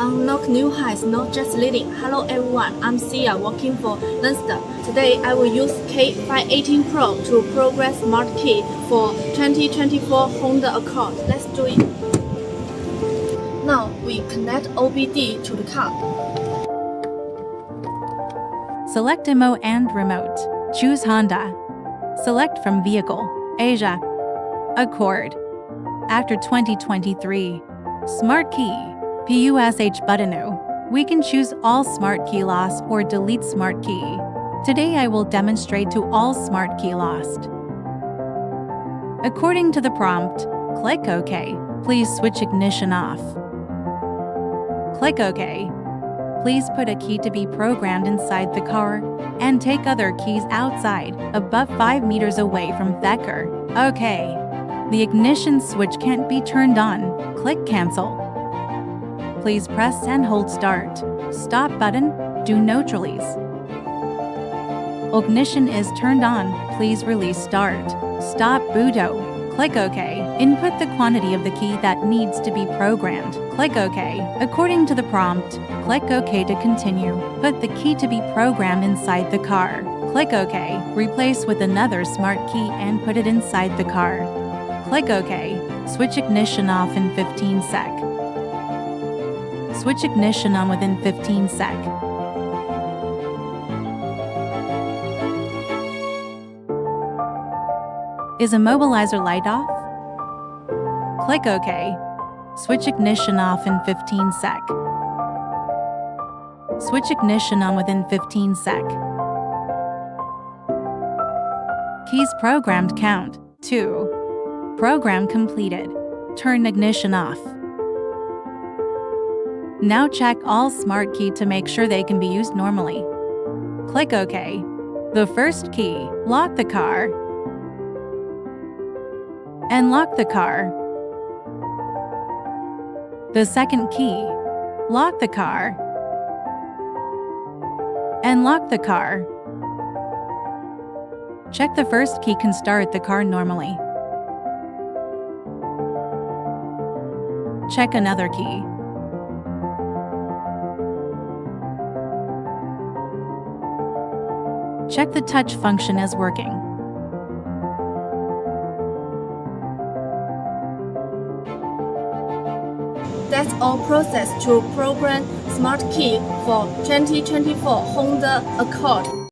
Unlock new heights, not just leading. Hello everyone, I'm Sia, working for Lonsdor. Today I will use K518 Pro to program smart key for 2024 Honda Accord. Let's do it. Now we connect OBD to the car. Select Demo and Remote. Choose Honda. Select from Vehicle, Asia, Accord. After 2023, Smart Key, PUSH button. We can choose all Smart Key Lost or delete Smart Key. Today I will demonstrate to all Smart Key Lost. According to the prompt, click OK. Please switch ignition off. Click OK. Please put a key to be programmed inside the car and take other keys outside, above 5 meters away from Thacker. OK. The ignition switch can't be turned on. Click Cancel. Please press and hold Start. Stop button. Do neutralize. Ignition is turned on. Please release Start. Stop Budo. Click OK. Input the quantity of the key that needs to be programmed. Click OK. According to the prompt, click OK to continue. Put the key to be programmed inside the car. Click OK. Replace with another smart key and put it inside the car. Click OK. Switch ignition off in 15 sec. Switch ignition on within 15 sec. Is immobilizer light off? Click OK. Switch ignition off in 15 sec. Switch ignition on within 15 sec. Keys programmed count 2. Program completed. Turn ignition off. Now check all smart key to make sure they can be used normally. Click OK. The first key, lock the car. And lock the car. The second key, lock the car. And lock the car. Check the first key can start the car normally. Check another key. Check the touch function is working. That's all process to program smart key for 2024 Honda Accord.